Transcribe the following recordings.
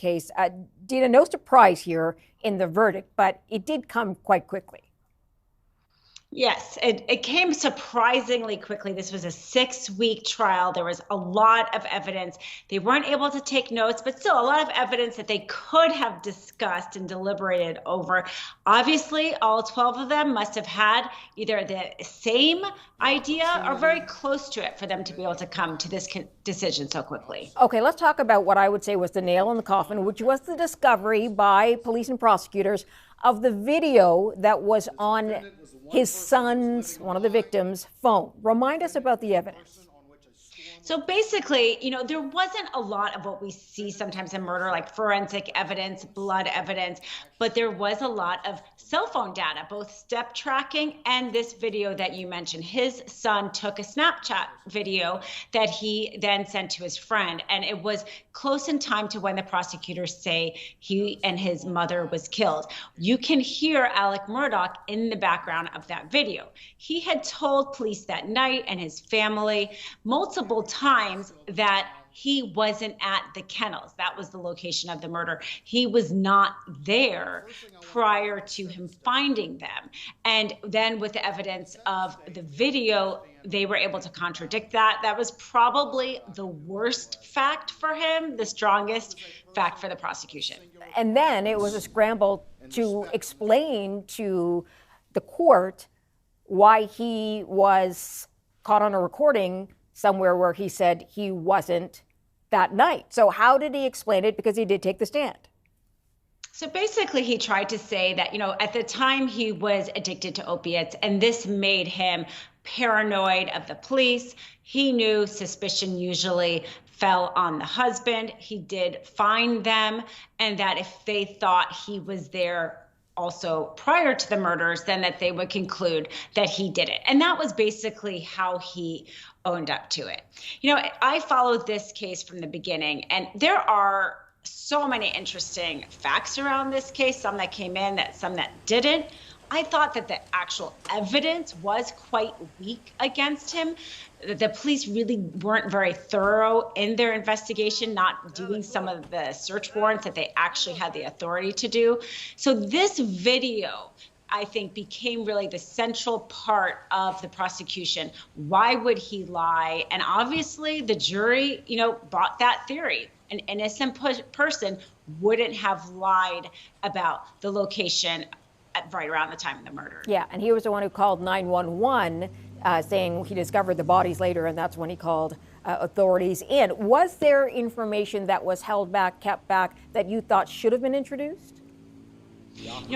case. Dina, no surprise here in the verdict, but it did come quite quickly. Yes, it came surprisingly quickly. This was a 6-week trial. There was a lot of evidence. They weren't able to take notes, but still a lot of evidence that they could have discussed and deliberated over. Obviously, all 12 of them must have had either the same idea or very close to it for them to be able to come to this decision so quickly. Okay, let's talk about what I would say was the nail in the coffin, which was the discovery by police and prosecutors of the video that was on his son's, one of the victims' phone. Remind us about the evidence. So basically, there wasn't a lot of what we see sometimes in murder, like forensic evidence, blood evidence, but there was a lot of cell phone data, both step tracking and this video that you mentioned. His son took a Snapchat video that he then sent to his friend, and it was close in time to when the prosecutors say he and his mother was killed. You can hear Alec Murdaugh in the background of that video. He had told police that night and his family multiple times that he wasn't at the kennels. That was the location of the murder. He was not there prior to him finding them. And then with the evidence of the video, they were able to contradict that. That was probably the worst fact for him, the strongest fact for the prosecution. And then it was a scramble to explain to the court why he was caught on a recording somewhere where he said he wasn't that night. So how did he explain it? Because he did take the stand. So basically, he tried to say that, at the time he was addicted to opiates, and this made him paranoid of the police. He knew suspicion usually fell on the husband. He did find them, and that if they thought he was there also prior to the murders, then that they would conclude that he did it. And that was basically how he owned up to it. I followed this case from the beginning, and there are so many interesting facts around this case, some that came in, some that didn't. I thought that the actual evidence was quite weak against him. The police really weren't very thorough in their investigation, not doing some of the search warrants that they actually had the authority to do. So this video, I think, became really the central part of the prosecution. Why would he lie? And obviously the jury, bought that theory. An innocent person wouldn't have lied about the location right around the time of the murder. Yeah, and he was the one who called 911, saying he discovered the bodies later, and that's when he called authorities in. Was there information that was held back, kept back, that you thought should have been introduced?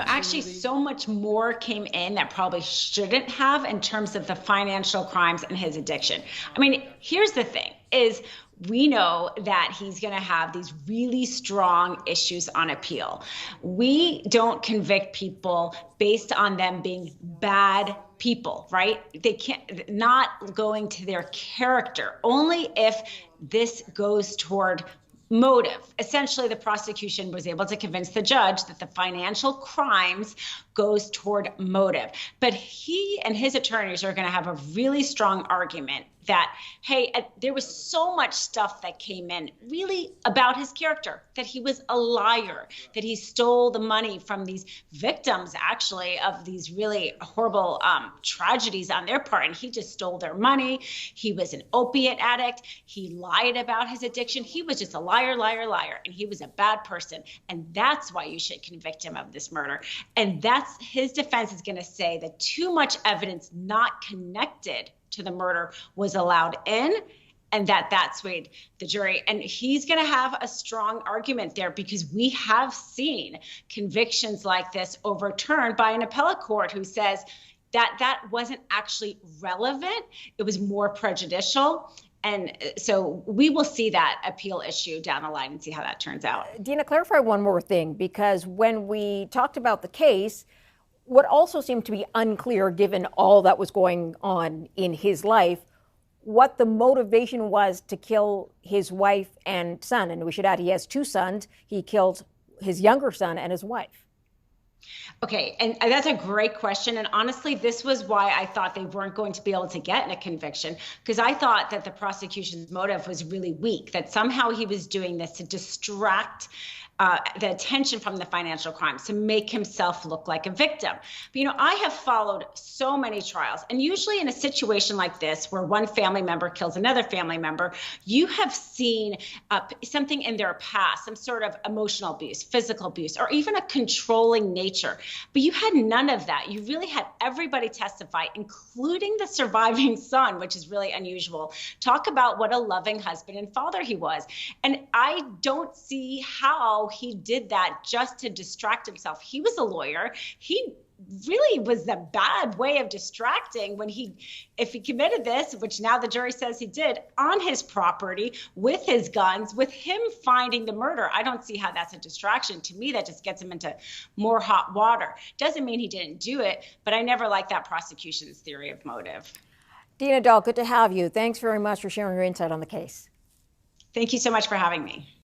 Actually, so much more came in that probably shouldn't have in terms of the financial crimes and his addiction. I mean, here's the thing, is we know that he's going to have these really strong issues on appeal. We don't convict people based on them being bad people, right? They can't, not going to their character, only if this goes toward motive. Essentially, the prosecution was able to convince the judge that the financial crimes goes toward motive. But he and his attorneys are going to have a really strong argument that, hey, there was so much stuff that came in really about his character, that he was a liar, that he stole the money from these victims, actually, of these really horrible tragedies on their part. And he just stole their money. He was an opiate addict. He lied about his addiction. He was just a liar, liar, liar. And he was a bad person. And that's why you should convict him of this murder. And that's his defense is going to say that too much evidence not connected to the murder was allowed in, and that swayed the jury. And he's going to have a strong argument there, because we have seen convictions like this overturned by an appellate court who says that that wasn't actually relevant. It was more prejudicial. And so we will see that appeal issue down the line and see how that turns out. Dina, clarify one more thing, because when we talked about the case, what also seemed to be unclear, given all that was going on in his life, what the motivation was to kill his wife and son. And we should add, he has 2 sons. He killed his younger son and his wife. Okay, and that's a great question. And honestly, this was why I thought they weren't going to be able to get a conviction, because I thought that the prosecution's motive was really weak, that somehow he was doing this to distract the attention from the financial crimes to make himself look like a victim. But, I have followed so many trials, and usually in a situation like this, where one family member kills another family member, you have seen something in their past, some sort of emotional abuse, physical abuse, or even a controlling nature. But you had none of that. You really had everybody testify, including the surviving son, which is really unusual. Talk about what a loving husband and father he was. And I don't see how he did that just to distract himself. He was a lawyer. He really was a bad way of distracting if he committed this, which now the jury says he did, on his property with his guns, with him finding the murder. I don't see how that's a distraction. To me, that just gets him into more hot water. Doesn't mean he didn't do it, but I never liked that prosecution's theory of motive. Dina Dahl, good to have you. Thanks very much for sharing your insight on the case. Thank you so much for having me.